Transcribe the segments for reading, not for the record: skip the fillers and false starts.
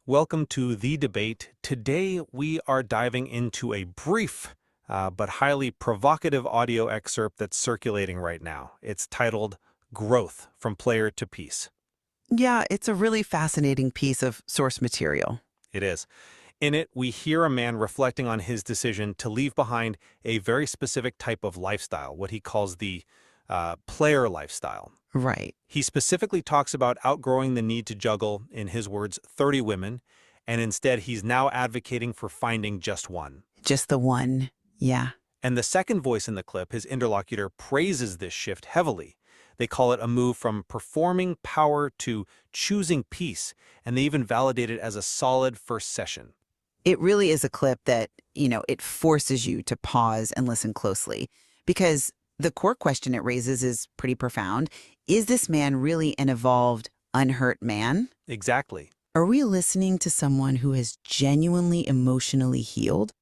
Welcome to The Debate. Today we are diving into a brief but highly provocative audio excerpt that's circulating right now. It's titled Growth from Player to Piece. Yeah, it's a really fascinating piece of source material. It is. In it, we hear a man reflecting on his decision to leave behind a very specific type of lifestyle, what he calls the player lifestyle. Right. He specifically talks about outgrowing the need to juggle, in his words, 30 women, and instead he's now advocating for finding just one. Just the one. Yeah. And the second voice in the clip, his interlocutor, praises this shift heavily. They call it a move from performing power to choosing peace, and they even validate it as a solid first session. It really is a clip that, it forces you to pause and listen closely because the core question it raises is pretty profound. Is this man really an evolved, unhurt man? Exactly. Are we listening to someone who has genuinely emotionally healed?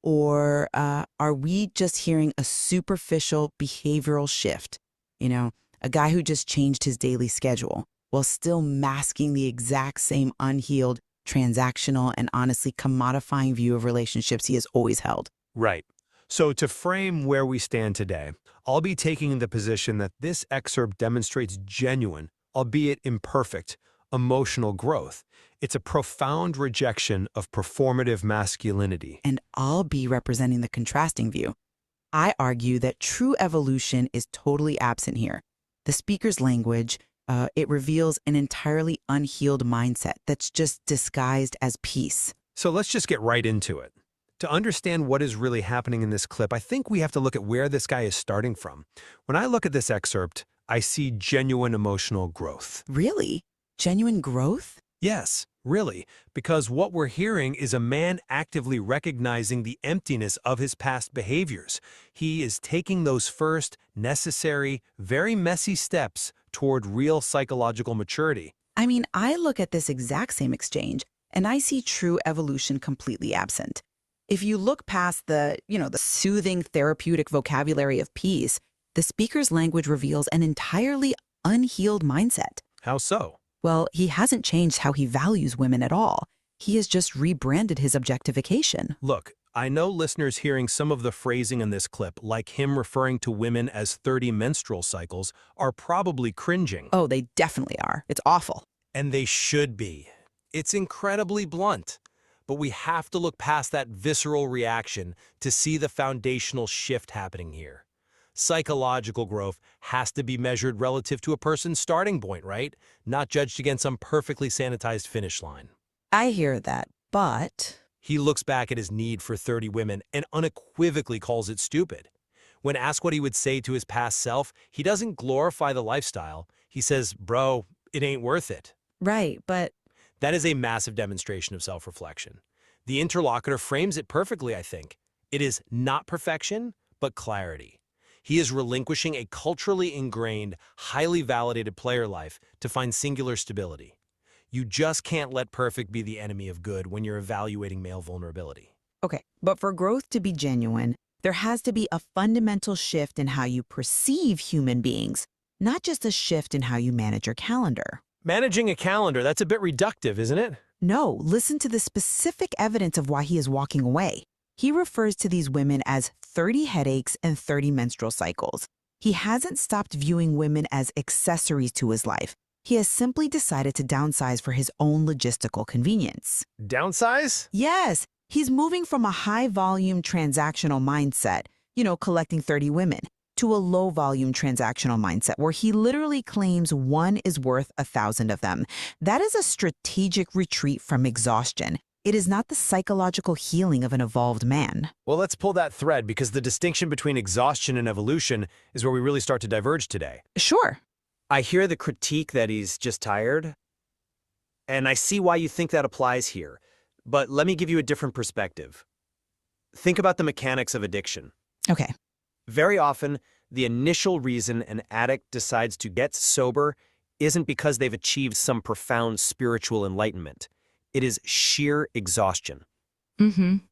Or are we just hearing a superficial behavioral shift? A guy who just changed his daily schedule while still masking the exact same unhealed, transactional, and honestly commodifying view of relationships he has always held. Right. So to frame where we stand today, I'll be taking the position that this excerpt demonstrates genuine, albeit imperfect, emotional growth. It's a profound rejection of performative masculinity. And I'll be representing the contrasting view. I argue that true evolution is totally absent here. The speaker's language, it reveals an entirely unhealed mindset that's just disguised as peace. So let's just get right into it. To understand what is really happening in this clip, I think we have to look at where this guy is starting from. When I look at this excerpt, I see genuine emotional growth. Really? Genuine growth? Yes, really, because what we're hearing is a man actively recognizing the emptiness of his past behaviors. He is taking those first, necessary, very messy steps toward real psychological maturity. I mean, I look at this exact same exchange, and I see true evolution completely absent. If you look past the soothing therapeutic vocabulary of peace, the speaker's language reveals an entirely unhealed mindset. How so? Well, he hasn't changed how he values women at all. He has just rebranded his objectification. Look, I know listeners hearing some of the phrasing in this clip, like him referring to women as 30 menstrual cycles, are probably cringing. Oh, they definitely are. It's awful. And they should be. It's incredibly blunt. But we have to look past that visceral reaction to see the foundational shift happening here. Psychological growth has to be measured relative to a person's starting point, right? Not judged against some perfectly sanitized finish line. I hear that, but... He looks back at his need for 30 women and unequivocally calls it stupid. When asked what he would say to his past self, he doesn't glorify the lifestyle. He says, bro, it ain't worth it. Right, but... That is a massive demonstration of self-reflection. The interlocutor frames it perfectly, I think. It is not perfection, but clarity. He is relinquishing a culturally ingrained, highly validated player life to find singular stability. You just can't let perfect be the enemy of good when you're evaluating male vulnerability. Okay, but for growth to be genuine, there has to be a fundamental shift in how you perceive human beings, not just a shift in how you manage your calendar. Managing a calendar, that's a bit reductive, isn't it? No, listen to the specific evidence of why he is walking away. He refers to these women as 30 headaches and 30 menstrual cycles. He hasn't stopped viewing women as accessories to his life. He has simply decided to downsize for his own logistical convenience. Downsize? Yes, he's moving from a high-volume transactional mindset, collecting 30 women, to a low-volume transactional mindset where he literally claims one is worth 1,000 of them. That is a strategic retreat from exhaustion. It is not the psychological healing of an evolved man. Well, let's pull that thread because the distinction between exhaustion and evolution is where we really start to diverge today. Sure. I hear the critique that he's just tired, and I see why you think that applies here. But let me give you a different perspective. Think about the mechanics of addiction. Okay. Very often, the initial reason an addict decides to get sober isn't because they've achieved some profound spiritual enlightenment. It is sheer exhaustion.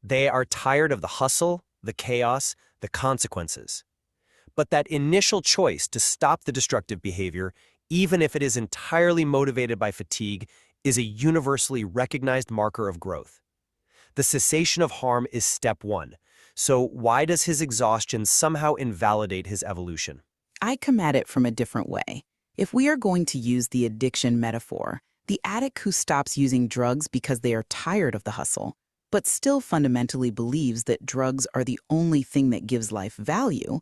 They are tired of the hustle, the chaos, the consequences. But that initial choice to stop the destructive behavior, even if it is entirely motivated by fatigue, is a universally recognized marker of growth. The cessation of harm is step one. So why does his exhaustion somehow invalidate his evolution? I come at it from a different way. If we are going to use the addiction metaphor, the addict who stops using drugs because they are tired of the hustle, but still fundamentally believes that drugs are the only thing that gives life value,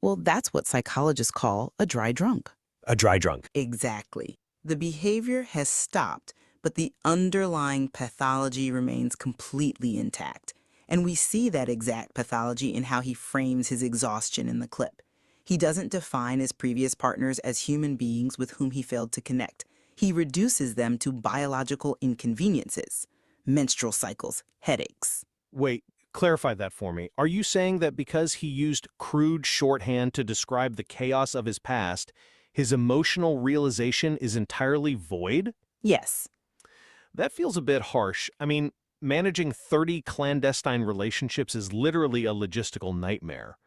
well, that's what psychologists call a dry drunk. A dry drunk. Exactly. The behavior has stopped, but the underlying pathology remains completely intact. And we see that exact pathology in how he frames his exhaustion in the clip. He doesn't define his previous partners as human beings with whom he failed to connect. He reduces them to biological inconveniences, menstrual cycles, headaches. Wait, clarify that for me. Are you saying that because he used crude shorthand to describe the chaos of his past, his emotional realization is entirely void? Yes. That feels a bit harsh. I mean, managing 30 clandestine relationships is literally a logistical nightmare.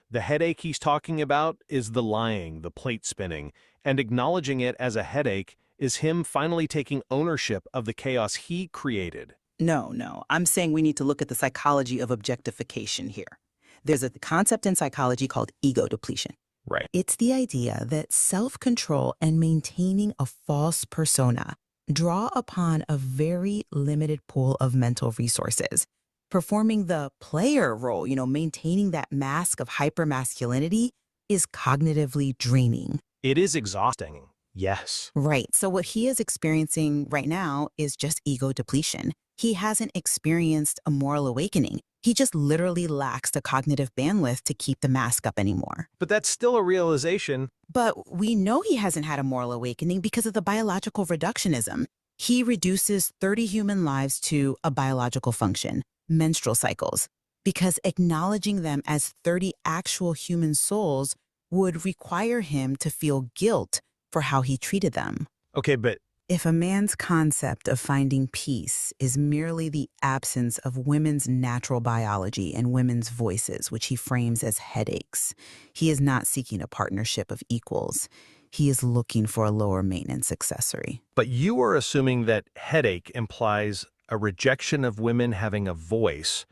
The headache he's talking about is the lying, the plate spinning, and acknowledging it as a headache is him finally taking ownership of the chaos he created. No. I'm saying we need to look at the psychology of objectification here. There's a concept in psychology called ego depletion. Right. It's the idea that self-control and maintaining a false persona draw upon a very limited pool of mental resources. Performing the player role, maintaining that mask of hypermasculinity is cognitively draining. It is exhausting. Yes. Right. So what he is experiencing right now is just ego depletion. He hasn't experienced a moral awakening. He just literally lacks the cognitive bandwidth to keep the mask up anymore. But that's still a realization. But we know he hasn't had a moral awakening because of the biological reductionism. He reduces 30 human lives to a biological function, menstrual cycles, because acknowledging them as 30 actual human souls would require him to feel guilt for how he treated them. Okay, but If a man's concept of finding peace is merely the absence of women's natural biology and women's voices, which he frames as headaches, he is not seeking a partnership of equals. He is looking for a lower maintenance accessory. But you are assuming that headache implies a rejection of women having a voice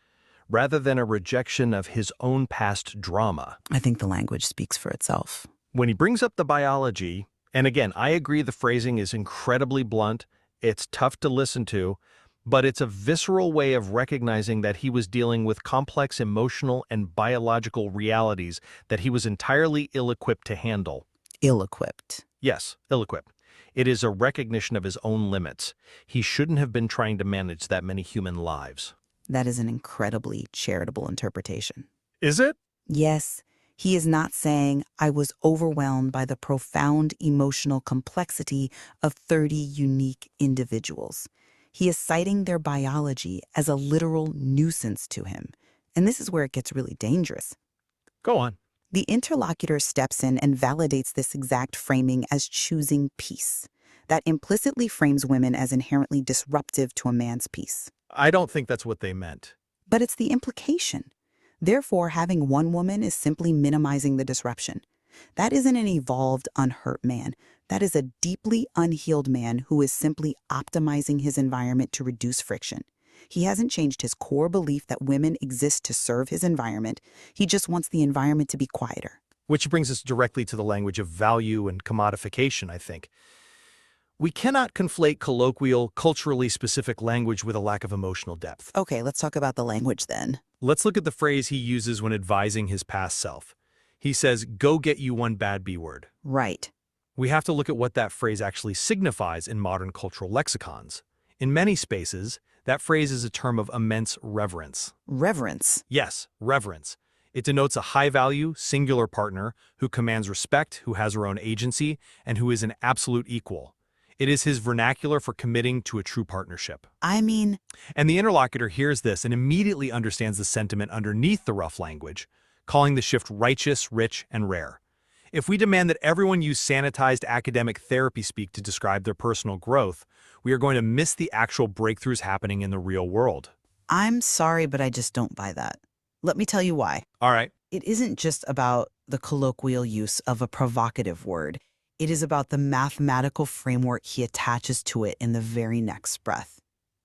rather than a rejection of his own past drama. I think the language speaks for itself. When he brings up the biology, and again, I agree the phrasing is incredibly blunt, it's tough to listen to, but it's a visceral way of recognizing that he was dealing with complex emotional and biological realities that he was entirely ill-equipped to handle. Ill-equipped. Yes, ill-equipped. It is a recognition of his own limits. He shouldn't have been trying to manage that many human lives. That is an incredibly charitable interpretation. Is it? Yes, he is not saying, I was overwhelmed by the profound emotional complexity of 30 unique individuals. He is citing their biology as a literal nuisance to him. And this is where it gets really dangerous. Go on. The interlocutor steps in and validates this exact framing as choosing peace. That implicitly frames women as inherently disruptive to a man's peace. I don't think that's what they meant. But it's the implication. Therefore, having one woman is simply minimizing the disruption. That isn't an evolved, unhurt man. That is a deeply unhealed man who is simply optimizing his environment to reduce friction. He hasn't changed his core belief that women exist to serve his environment. He just wants the environment to be quieter. Which brings us directly to the language of value and commodification, I think. We cannot conflate colloquial, culturally specific language with a lack of emotional depth. Okay, let's talk about the language then. Let's look at the phrase he uses when advising his past self. He says, go get you one bad B word. Right. We have to look at what that phrase actually signifies in modern cultural lexicons. In many spaces, that phrase is a term of immense reverence. Reverence. Yes, reverence. It denotes a high-value, singular partner who commands respect, who has her own agency, and who is an absolute equal. It is his vernacular for committing to a true partnership. And the interlocutor hears this and immediately understands the sentiment underneath the rough language, calling the shift righteous, rich, and rare. If we demand that everyone use sanitized academic therapy speak to describe their personal growth, we are going to miss the actual breakthroughs happening in the real world. I'm sorry, but I just don't buy that. Let me tell you why. All right. It isn't just about the colloquial use of a provocative word. It is about the mathematical framework he attaches to it in the very next breath.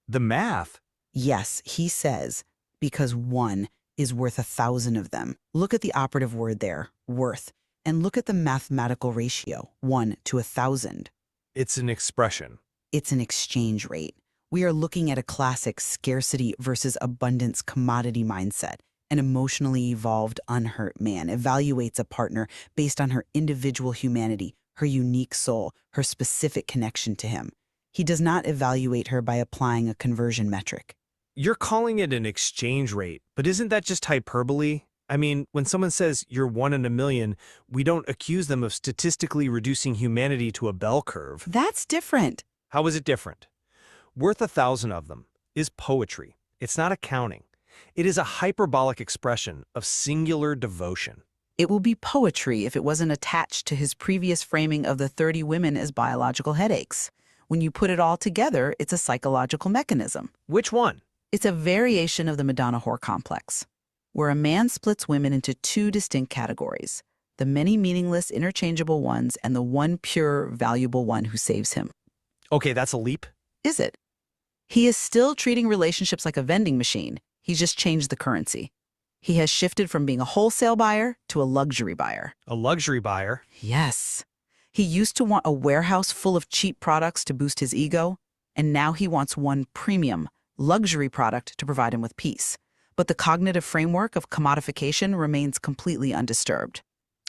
The math? Yes, he says, because one is worth 1,000 of them. Look at the operative word there, worth, and look at the mathematical ratio, 1 to 1,000. It's an expression. It's an exchange rate. We are looking at a classic scarcity versus abundance commodity mindset. An emotionally evolved, unhurt man evaluates a partner based on her individual humanity, her unique soul, her specific connection to him. He does not evaluate her by applying a conversion metric. You're calling it an exchange rate, but isn't that just hyperbole? I mean, when someone says you're 1 in a million, we don't accuse them of statistically reducing humanity to a bell curve. That's different. How is it different? Worth 1,000 of them is poetry. It's not accounting. It is a hyperbolic expression of singular devotion. It will be poetry if it wasn't attached to his previous framing of the 30 women as biological headaches. When you put it all together, it's a psychological mechanism. Which one? It's a variation of the Madonna whore complex, where a man splits women into 2 distinct categories, the many meaningless, interchangeable ones and the one pure, valuable one who saves him. Okay, that's a leap. Is it? He is still treating relationships like a vending machine. He's just changed the currency. He has shifted from being a wholesale buyer to a luxury buyer. A luxury buyer? Yes. He used to want a warehouse full of cheap products to boost his ego, and now he wants one premium, luxury product to provide him with peace. But the cognitive framework of commodification remains completely undisturbed.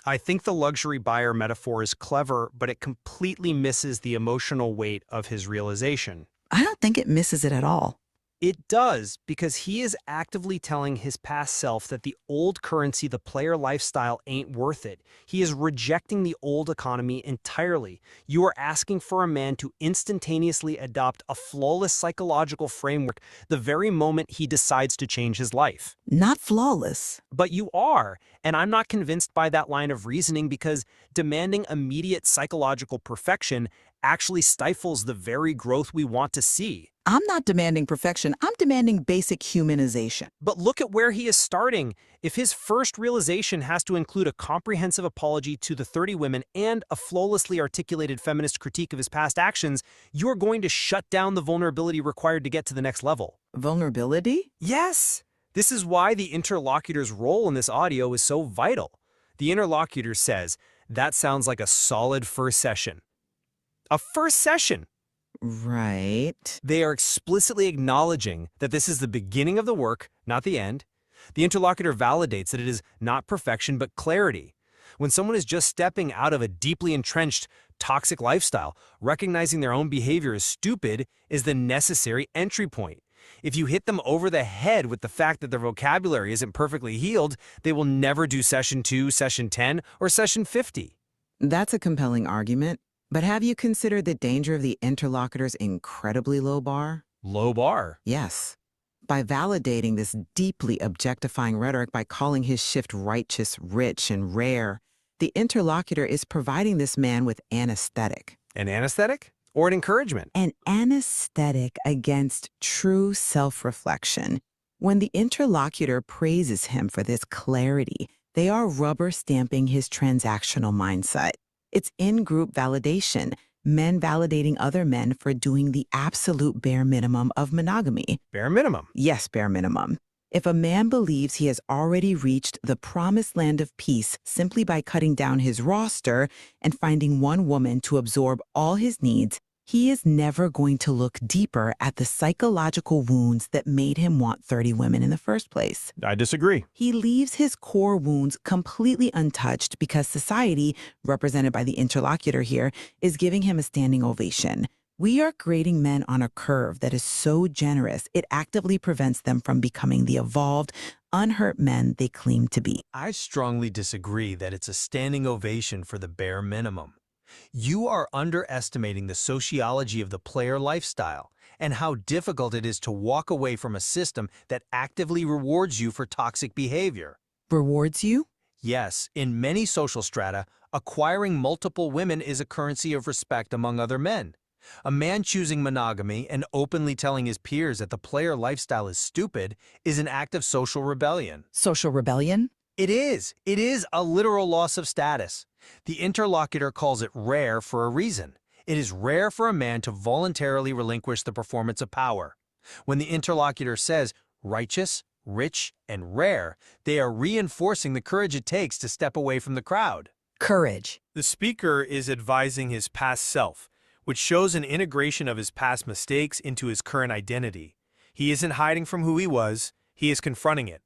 I think the luxury buyer metaphor is clever, but it completely misses the emotional weight of his realization. I don't think it misses it at all. It does, because he is actively telling his past self that the old currency, the player lifestyle, ain't worth it. He is rejecting the old economy entirely. You are asking for a man to instantaneously adopt a flawless psychological framework the very moment he decides to change his life. Not flawless. But you are, and I'm not convinced by that line of reasoning, because demanding immediate psychological perfection actually stifles the very growth we want to see. I'm not demanding perfection. I'm demanding basic humanization. But look at where he is starting. If his first realization has to include a comprehensive apology to the 30 women and a flawlessly articulated feminist critique of his past actions, you're going to shut down the vulnerability required to get to the next level. Vulnerability? Yes. This is why the interlocutor's role in this audio is so vital. The interlocutor says, "That sounds like a solid first session." A first session. Right. They are explicitly acknowledging that this is the beginning of the work, not the end. The interlocutor validates that it is not perfection, but clarity. When someone is just stepping out of a deeply entrenched, toxic lifestyle, recognizing their own behavior as stupid is the necessary entry point. If you hit them over the head with the fact that their vocabulary isn't perfectly healed, they will never do session 2, session 10, or session 50. That's a compelling argument. But have you considered the danger of the interlocutor's incredibly low bar? Low bar. Yes. By validating this deeply objectifying rhetoric by calling his shift righteous, rich, and rare, the interlocutor is providing this man with anesthetic. An anesthetic? Or an encouragement? An anesthetic against true self-reflection. When the interlocutor praises him for this clarity, they are rubber stamping his transactional mindset. It's in-group validation, men validating other men for doing the absolute bare minimum of monogamy. Bare minimum. Yes, bare minimum. If a man believes he has already reached the promised land of peace simply by cutting down his roster and finding one woman to absorb all his needs, he is never going to look deeper at the psychological wounds that made him want 30 women in the first place. I disagree. He leaves his core wounds completely untouched because society, represented by the interlocutor here, is giving him a standing ovation. We are grading men on a curve that is so generous, it actively prevents them from becoming the evolved, unhurt men they claim to be. I strongly disagree that it's a standing ovation for the bare minimum. You are underestimating the sociology of the player lifestyle and how difficult it is to walk away from a system that actively rewards you for toxic behavior. Rewards you? Yes, in many social strata, acquiring multiple women is a currency of respect among other men. A man choosing monogamy and openly telling his peers that the player lifestyle is stupid is an act of social rebellion. Social rebellion? It is. It is a literal loss of status. The interlocutor calls it rare for a reason. It is rare for a man to voluntarily relinquish the performance of power. When the interlocutor says righteous, rich, and rare, they are reinforcing the courage it takes to step away from the crowd. Courage. The speaker is advising his past self, which shows an integration of his past mistakes into his current identity. He isn't hiding from who he was, he is confronting it.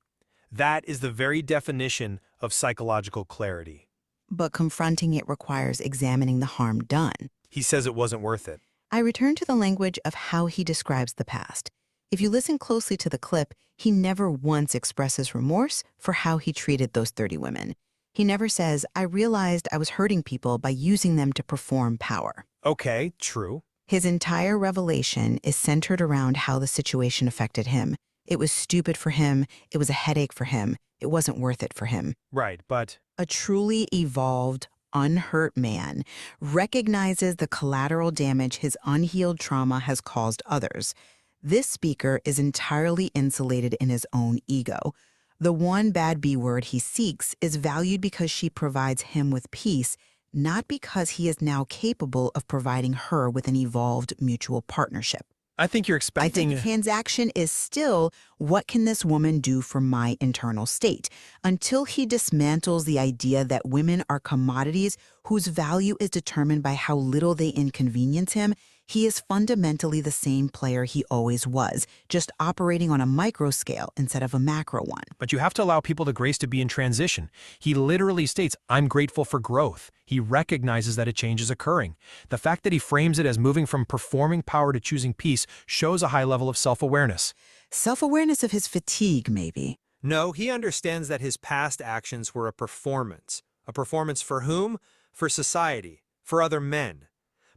That is the very definition of psychological clarity. But confronting it requires examining the harm done. He says it wasn't worth it. I return to the language of how he describes the past. If you listen closely to the clip, he never once expresses remorse for how he treated those 30 women. He never says, I realized I was hurting people by using them to perform power. Okay, true. His entire revelation is centered around how the situation affected him. It was stupid for him. It was a headache for him. It wasn't worth it for him. Right, but A truly evolved, unhurt man recognizes the collateral damage his unhealed trauma has caused others. This speaker is entirely insulated in his own ego. The one bad B word he seeks is valued because she provides him with peace, not because he is now capable of providing her with an evolved mutual partnership. I think you're I expecting... think transaction is still, what can this woman do for my internal state? Until he dismantles the idea that women are commodities whose value is determined by how little they inconvenience him, he is fundamentally the same player he always was, just operating on a micro scale instead of a macro one. But you have to allow people the grace to be in transition. He literally states, I'm grateful for growth. He recognizes that a change is occurring. The fact that he frames it as moving from performing power to choosing peace shows a high level of self-awareness. Self-awareness of his fatigue, maybe. No, he understands that his past actions were a performance. A performance for whom? For society, for other men.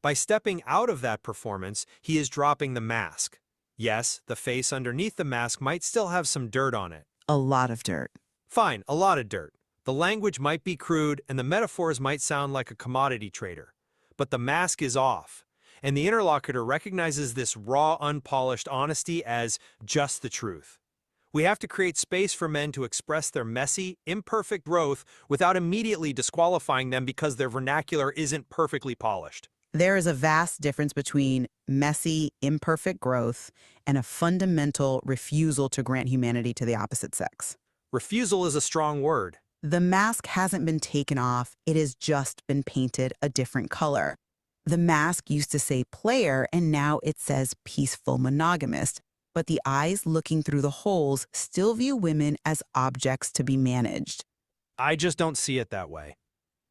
By stepping out of that performance, he is dropping the mask. Yes, the face underneath the mask might still have some dirt on it. A lot of dirt. Fine, a lot of dirt. The language might be crude and the metaphors might sound like a commodity trader. But the mask is off, and the interlocutor recognizes this raw, unpolished honesty as just the truth. We have to create space for men to express their messy, imperfect growth without immediately disqualifying them because their vernacular isn't perfectly polished. There is a vast difference between messy, imperfect growth and a fundamental refusal to grant humanity to the opposite sex. Refusal is a strong word. The mask hasn't been taken off, it has just been painted a different color. The mask used to say player, and now it says peaceful monogamist, but the eyes looking through the holes still view women as objects to be managed. I just don't see it that way.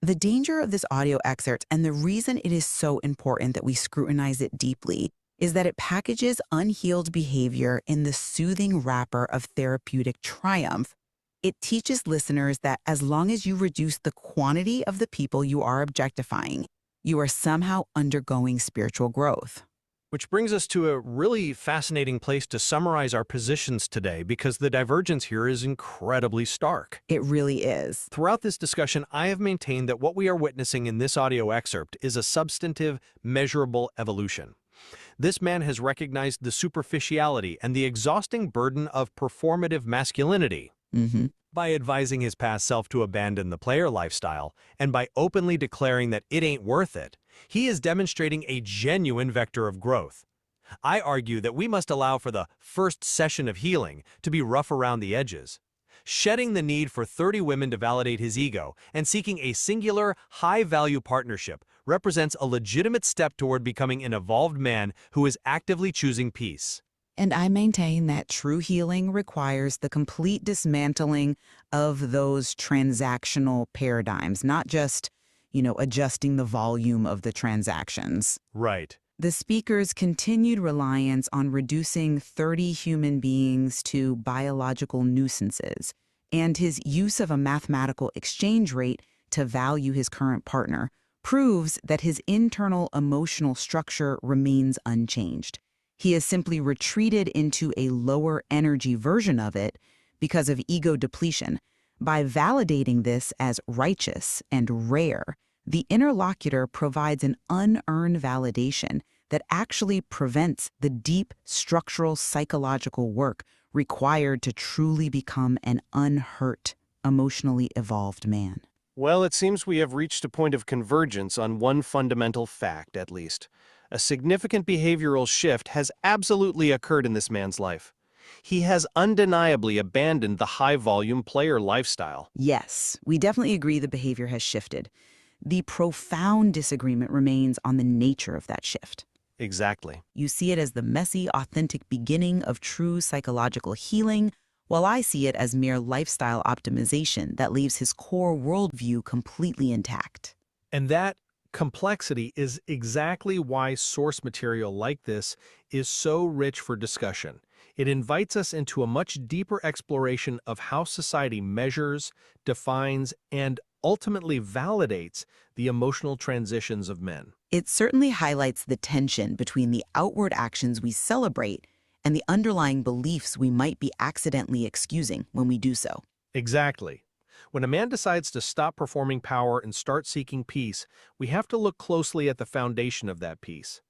The danger of this audio excerpt, and the reason it is so important that we scrutinize it deeply, is that it packages unhealed behavior in the soothing wrapper of therapeutic triumph. It teaches listeners that as long as you reduce the quantity of the people you are objectifying, you are somehow undergoing spiritual growth. Which brings us to a really fascinating place to summarize our positions today, because the divergence here is incredibly stark. It really is. Throughout this discussion, I have maintained that what we are witnessing in this audio excerpt is a substantive, measurable evolution. This man has recognized the superficiality and the exhausting burden of performative masculinity. By advising his past self to abandon the player lifestyle, and by openly declaring that it ain't worth it, he is demonstrating a genuine vector of growth. I argue that we must allow for the first session of healing to be rough around the edges. Shedding the need for 30 women to validate his ego and seeking a singular, high-value partnership represents a legitimate step toward becoming an evolved man who is actively choosing peace. And I maintain that true healing requires the complete dismantling of those transactional paradigms, not just, adjusting the volume of the transactions. Right. The speaker's continued reliance on reducing 30 human beings to biological nuisances and his use of a mathematical exchange rate to value his current partner proves that his internal emotional structure remains unchanged. He has simply retreated into a lower energy version of it because of ego depletion. By validating this as righteous and rare, the interlocutor provides an unearned validation that actually prevents the deep structural psychological work required to truly become an unhurt, emotionally evolved man. Well, it seems we have reached a point of convergence on one fundamental fact, at least. A significant behavioral shift has absolutely occurred in this man's life. He has undeniably abandoned the high-volume player lifestyle. Yes, we definitely agree the behavior has shifted. The profound disagreement remains on the nature of that shift. Exactly. You see it as the messy, authentic beginning of true psychological healing, while I see it as mere lifestyle optimization that leaves his core worldview completely intact. And that complexity is exactly why source material like this is so rich for discussion. It invites us into a much deeper exploration of how society measures, defines, and ultimately validates the emotional transitions of men. It certainly highlights the tension between the outward actions we celebrate and the underlying beliefs we might be accidentally excusing when we do so. Exactly. When a man decides to stop performing power and start seeking peace, we have to look closely at the foundation of that peace.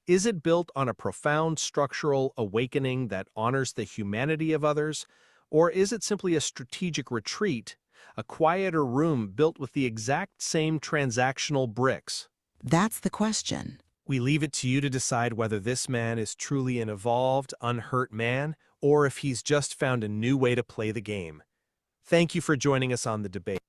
Is it built on a profound structural awakening that honors the humanity of others, or is it simply a strategic retreat, a quieter room built with the exact same transactional bricks? That's the question. We leave it to you to decide whether this man is truly an evolved, unhurt man, or if he's just found a new way to play the game. Thank you for joining us on the debate.